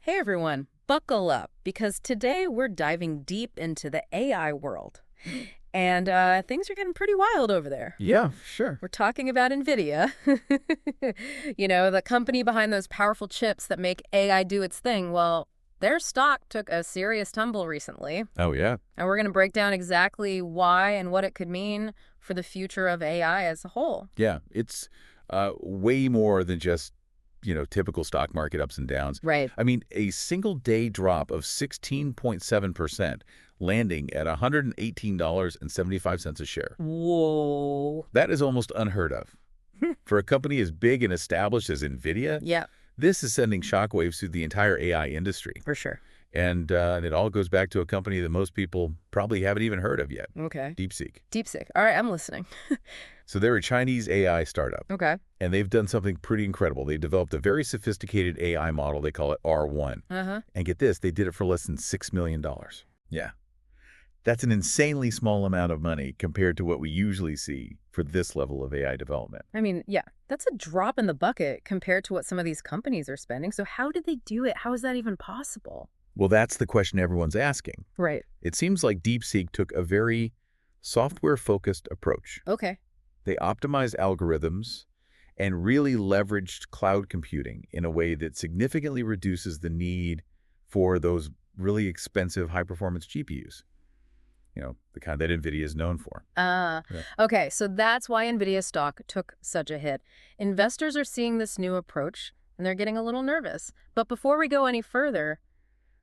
Hey everyone, buckle up because today we're diving deep into the AI world. And things are getting pretty wild over there. Yeah, sure. We're talking about NVIDIA, the company behind those powerful chips that make AI do its thing. Well, their stock took a serious tumble recently, Oh, yeah. and we're going to break down exactly why and what it could mean for the future of AI as a whole. Yeah, it's way more than just, typical stock market ups and downs. Right. I mean, a single day drop of 16.7%, landing at $118.75 a share. Whoa. That is almost unheard of. For a company as big and established as NVIDIA, Yeah, this is sending shockwaves through the entire AI industry. for sure. And it all goes back to a company that most people probably haven't even heard of yet, Okay. DeepSeek. DeepSeek. All right, I'm listening. So they're a Chinese AI startup. Okay. And they've done something pretty incredible. They developed a very sophisticated AI model. They call it R1. Uh-huh. And get this, they did it for less than $6 million. Yeah. That's an insanely small amount of money compared to what we usually see for this level of AI development. I mean, yeah, that's a drop in the bucket compared to what some of these companies are spending. So how did they do it? How is that even possible? Well, that's the question everyone's asking. Right. It seems like DeepSeek took a very software-focused approach. Okay. They optimized algorithms and really leveraged cloud computing in a way that significantly reduces the need for those really expensive high-performance GPUs. The kind that NVIDIA is known for. Yeah. Okay, so that's why NVIDIA stock took such a hit. Investors are seeing this new approach, and they're getting a little nervous. But before we go any further,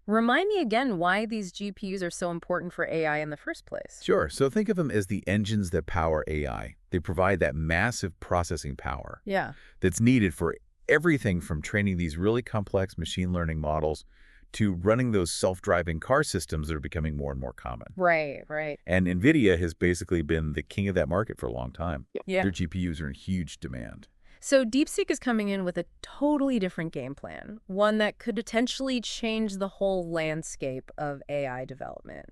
remind me again why these GPUs are so important for AI in the first place. Sure. So think of them as the engines that power AI. They provide that massive processing power Yeah. that's needed for everything from training these really complex machine learning models to running those self-driving car systems that are becoming more and more common. Right, right. And NVIDIA has basically been the king of that market for a long time. Yeah. Their GPUs are in huge demand. So DeepSeek is coming in with a totally different game plan, one that could potentially change the whole landscape of AI development.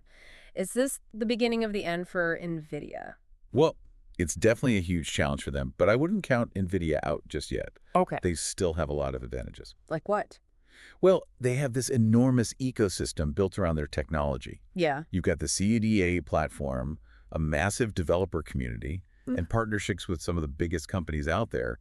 Is this the beginning of the end for NVIDIA? Well, it's definitely a huge challenge for them, but I wouldn't count NVIDIA out just yet. Okay. They still have a lot of advantages. Like what? Well, they have this enormous ecosystem built around their technology. Yeah. You've got the CADA platform, a massive developer community, Mm. and partnerships with some of the biggest companies out there.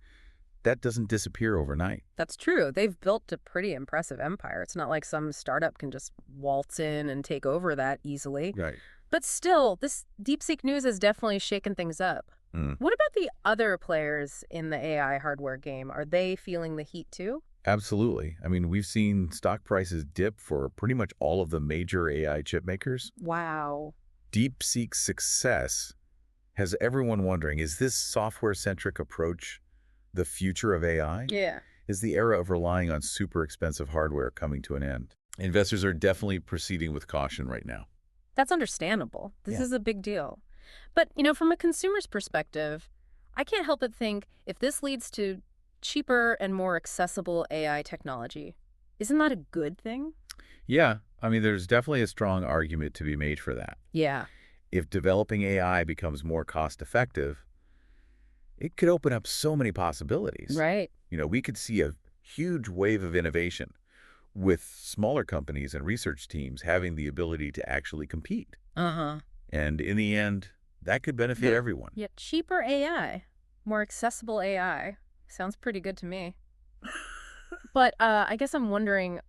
That doesn't disappear overnight. That's true. They've built a pretty impressive empire. It's not like some startup can just waltz in and take over that easily. Right. But still, this DeepSeek news has definitely shaken things up. Mm. What about the other players in the AI hardware game? Are they feeling the heat too? Absolutely. I mean, we've seen stock prices dip for pretty much all of the major AI chip makers. Wow. DeepSeek's success has everyone wondering, is this software-centric approach the future of AI? Yeah. Is the era of relying on super expensive hardware coming to an end? Investors are definitely proceeding with caution right now. That's understandable. This Yeah. is a big deal. But, from a consumer's perspective, I can't help but think if this leads to cheaper and more accessible AI technology, isn't that a good thing? Yeah, I mean, there's definitely a strong argument to be made for that. Yeah. If developing AI becomes more cost-effective, it could open up so many possibilities. Right. We could see a huge wave of innovation with smaller companies and research teams having the ability to actually compete. Uh-huh. And in the end, that could benefit everyone. Yet cheaper AI, more accessible AI. Sounds pretty good to me. But I guess I'm wondering,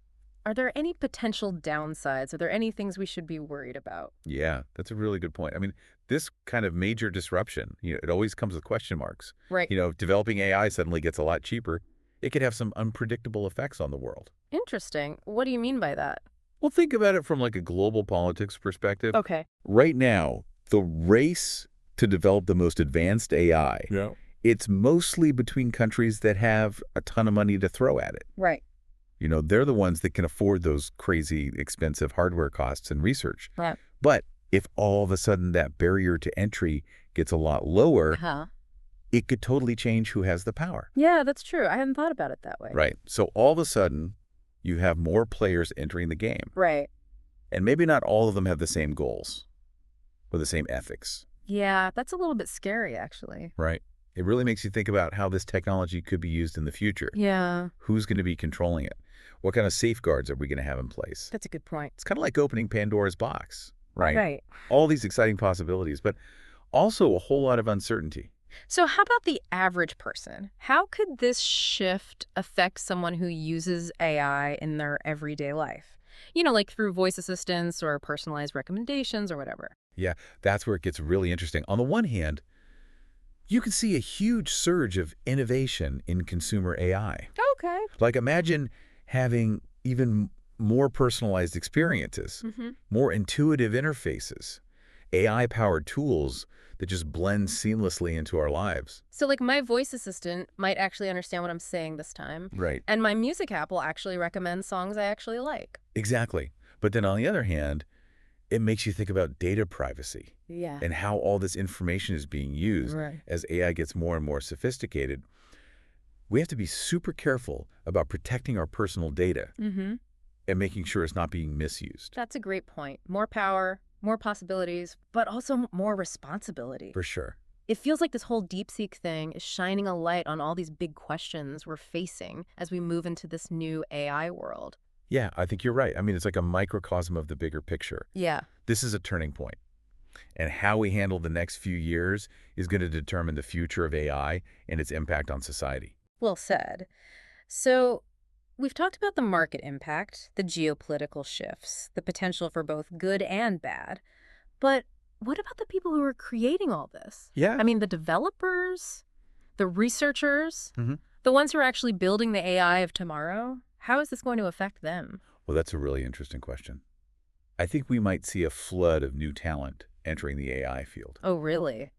are there any potential downsides? Are there any things we should be worried about? Yeah, that's a really good point. I mean, this kind of major disruption, it always comes with question marks. Right. If developing AI suddenly gets a lot cheaper, it could have some unpredictable effects on the world. Interesting. What do you mean by that? Well, think about it from like a global politics perspective. Okay. Right now, the race to develop the most advanced AI, it's mostly between countries that have a ton of money to throw at it. Right. They're the ones that can afford those crazy expensive hardware costs and research. Right. But if all of a sudden that barrier to entry gets a lot lower, Uh-huh. it could totally change who has the power. Yeah, that's true. I hadn't thought about it that way. Right. So all of a sudden, you have more players entering the game. Right. And maybe not all of them have the same goals or the same ethics. Yeah, that's a little bit scary, actually. Right. It really makes you think about how this technology could be used in the future. Yeah. Who's going to be controlling it? What kind of safeguards are we going to have in place? That's a good point. It's kind of like opening Pandora's box, right? Right. All these exciting possibilities, but also a whole lot of uncertainty. So how about the average person? How could this shift affect someone who uses AI in their everyday life? Like through voice assistants or personalized recommendations or whatever. Yeah, that's where it gets really interesting. On the one hand, you can see a huge surge of innovation in consumer AI. Okay. Like imagine having even more personalized experiences, more intuitive interfaces, AI-powered tools that just blend seamlessly into our lives. So like my voice assistant might actually understand what I'm saying this time. Right. And my music app will actually recommend songs I actually like. Exactly. But then on the other hand, it makes you think about data privacy Yeah. and how all this information is being used Right. as AI gets more and more sophisticated. We have to be super careful about protecting our personal data and making sure it's not being misused. That's a great point. More power, more possibilities, but also more responsibility. For sure. It feels like this whole DeepSeek thing is shining a light on all these big questions we're facing as we move into this new AI world. Yeah, I think you're right. I mean, it's like a microcosm of the bigger picture. Yeah. This is a turning point. And how we handle the next few years is going to determine the future of AI and its impact on society. Well said. So we've talked about the market impact, the geopolitical shifts, the potential for both good and bad. But what about the people who are creating all this? Yeah. I mean, the developers, the researchers, Mhm. the ones who are actually building the AI of tomorrow. How is this going to affect them? Well, that's a really interesting question. I think we might see a flood of new talent entering the AI field. Oh, really?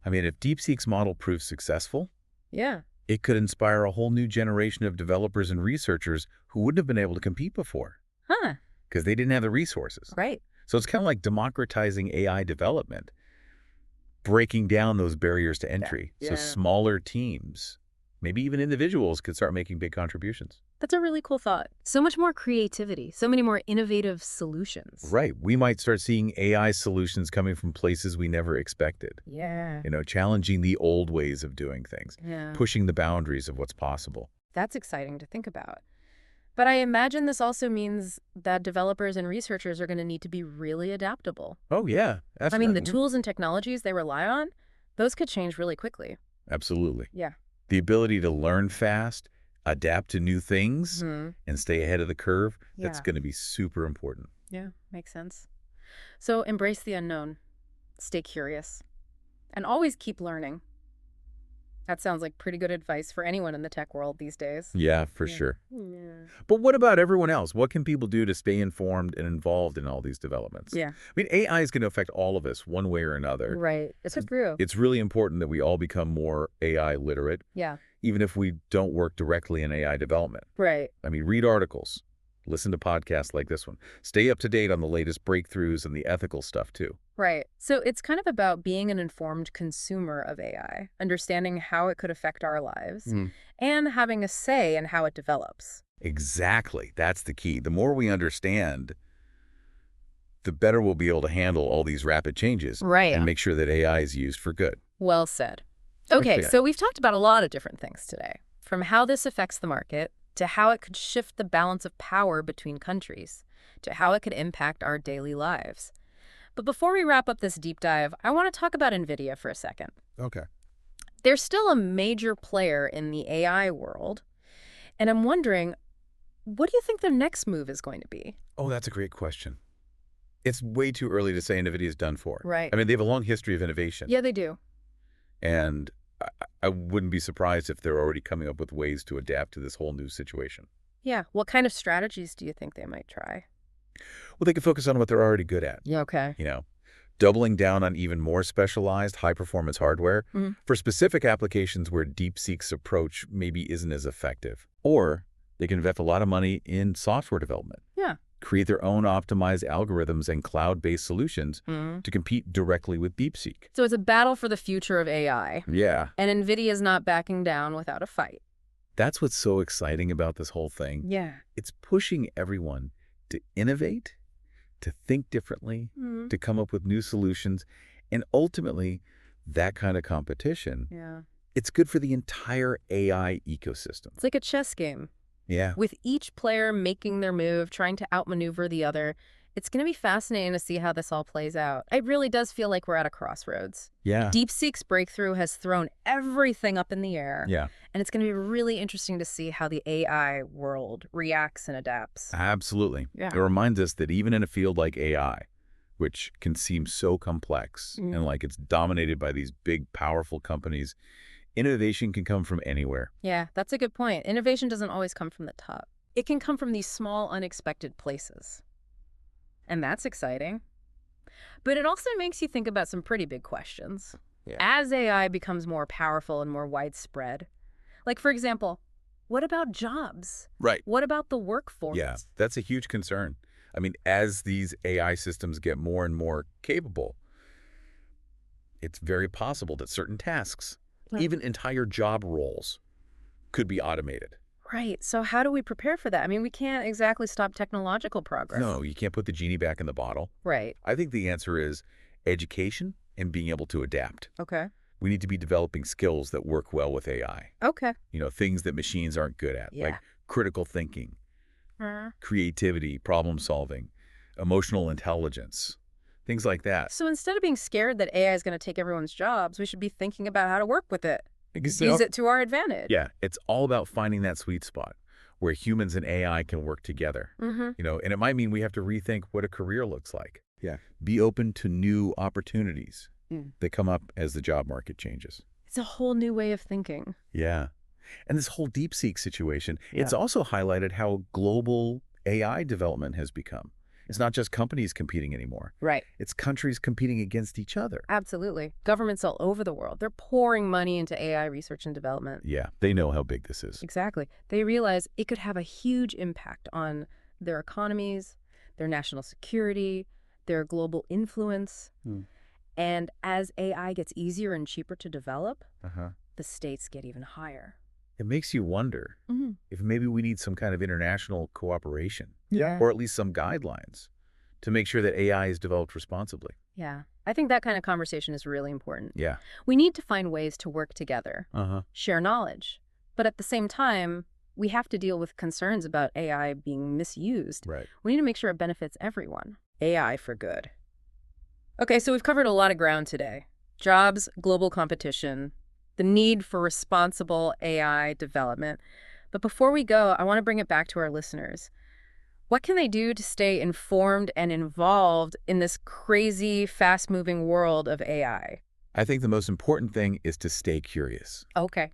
I mean, if DeepSeek's model proves successful, Yeah. it could inspire a whole new generation of developers and researchers who wouldn't have been able to compete before Huh. because they didn't have the resources. Right. So it's kind of like democratizing AI development, breaking down those barriers to entry. So Yeah. smaller teams, maybe even individuals, could start making big contributions. That's a really cool thought. So much more creativity, so many more innovative solutions. Right. We might start seeing AI solutions coming from places we never expected, Yeah. challenging the old ways of doing things, Yeah. pushing the boundaries of what's possible. That's exciting to think about. But I imagine this also means that developers and researchers are going to need to be really adaptable. Oh, yeah. I mean, the tools and technologies they rely on, those could change really quickly. Absolutely. Yeah. The ability to learn fast, adapt to new things, Mhm. and stay ahead of the curve, that's Yeah. going to be super important. Yeah, makes sense. So embrace the unknown, stay curious, and always keep learning. That sounds like pretty good advice for anyone in the tech world these days. Yeah, for Yeah. sure. Yeah. But what about everyone else? What can people do to stay informed and involved in all these developments? Yeah. I mean, AI is going to affect all of us one way or another. Right. It's true. It's really important that we all become more AI literate, Yeah. even if we don't work directly in AI development. Right. I mean, read articles, listen to podcasts like this one, stay up to date on the latest breakthroughs and the ethical stuff too. Right. So it's kind of about being an informed consumer of AI, understanding how it could affect our lives, and having a say in how it develops. Exactly. That's the key. The more we understand, the better we'll be able to handle all these rapid changes Right. and make sure that AI is used for good. Well said. Okay, Yeah. so we've talked about a lot of different things today, from how this affects the market, to how it could shift the balance of power between countries, to how it could impact our daily lives. But before we wrap up this deep dive, I want to talk about NVIDIA for a second. Okay. They're still a major player in the AI world, and I'm wondering, what do you think their next move is going to be? Oh, that's a great question. It's way too early to say NVIDIA is done for. Right. I mean, they have a long history of innovation. Yeah, they do. And I wouldn't be surprised if they're already coming up with ways to adapt to this whole new situation. Yeah. What kind of strategies do you think they might try? Well, they can focus on what they're already good at. Yeah, okay. Doubling down on even more specialized, high-performance hardware for specific applications where DeepSeek's approach maybe isn't as effective. Or they can invest a lot of money in software development. Yeah. Create their own optimized algorithms and cloud-based solutions to compete directly with DeepSeek. So it's a battle for the future of AI. Yeah. And NVIDIA's not backing down without a fight. That's what's so exciting about this whole thing. Yeah. It's pushing everyone to innovate, to think differently, to come up with new solutions, and ultimately, that kind of competition, Yeah. it's good for the entire AI ecosystem. It's like a chess game. Yeah. With each player making their move, trying to outmaneuver the other. It's going to be fascinating to see how this all plays out. It really does feel like we're at a crossroads. Yeah. DeepSeek's breakthrough has thrown everything up in the air. Yeah. And it's going to be really interesting to see how the AI world reacts and adapts. Absolutely. Yeah. It reminds us that even in a field like AI, which can seem so complex and like it's dominated by these big, powerful companies, innovation can come from anywhere. Yeah, that's a good point. Innovation doesn't always come from the top. It can come from these small, unexpected places. And that's exciting. But it also makes you think about some pretty big questions. Yeah. As AI becomes more powerful and more widespread, like, for example, what about jobs? Right. What about the workforce? Yeah, that's a huge concern. I mean, as these AI systems get more and more capable, it's very possible that certain tasks, even entire job roles, could be automated. Right. So how do we prepare for that? I mean, we can't exactly stop technological progress. No, you can't put the genie back in the bottle. Right. I think the answer is education and being able to adapt. Okay. We need to be developing skills that work well with AI. Okay. Things that machines aren't good at, Yeah. like critical thinking, creativity, problem solving, emotional intelligence, things like that. So instead of being scared that AI is going to take everyone's jobs, we should be thinking about how to work with it. Use it to our advantage. Yeah, it's all about finding that sweet spot where humans and AI can work together. And it might mean we have to rethink what a career looks like. Yeah. Be open to new opportunities that come up as the job market changes. It's a whole new way of thinking. Yeah. And this whole DeepSeek situation, it's also highlighted how global AI development has become. It's not just companies competing anymore. Right. It's countries competing against each other. Absolutely. Governments all over the world, they're pouring money into AI research and development. Yeah, they know how big this is. Exactly. They realize it could have a huge impact on their economies, their national security, their global influence. And as AI gets easier and cheaper to develop, the stakes get even higher. It makes you wonder if maybe we need some kind of international cooperation. Yeah. Or at least some guidelines to make sure that AI is developed responsibly. Yeah. I think that kind of conversation is really important. Yeah. We need to find ways to work together, share knowledge. But at the same time, we have to deal with concerns about AI being misused. Right. We need to make sure it benefits everyone. AI for good. Okay, so we've covered a lot of ground today. Jobs, global competition, the need for responsible AI development. But before we go, I want to bring it back to our listeners. What can they do to stay informed and involved in this crazy, fast-moving world of AI? I think the most important thing is to stay curious. Okay.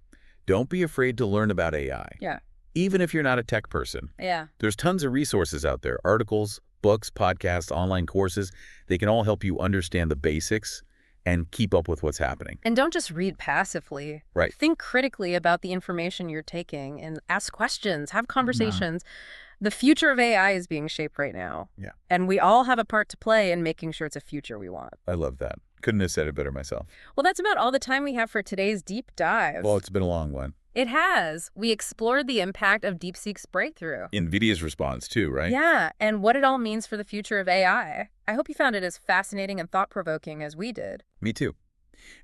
Don't be afraid to learn about AI. Yeah. Even if you're not a tech person. Yeah. There's tons of resources out there, articles, books, podcasts, online courses. They can all help you understand the basics and keep up with what's happening. And don't just read passively. Right. Think critically about the information you're taking and ask questions, have conversations. The future of AI is being shaped right now. Yeah. And we all have a part to play in making sure it's a future we want. I love that. Couldn't have said it better myself. Well, that's about all the time we have for today's deep dive. Well, it's been a long one. It has. We explored the impact of DeepSeek's breakthrough. NVIDIA's response too, right? Yeah, and what it all means for the future of AI. I hope you found it as fascinating and thought-provoking as we did. Me too.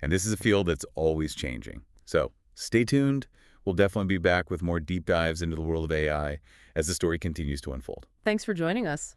And this is a field that's always changing. So stay tuned. We'll definitely be back with more deep dives into the world of AI as the story continues to unfold. Thanks for joining us.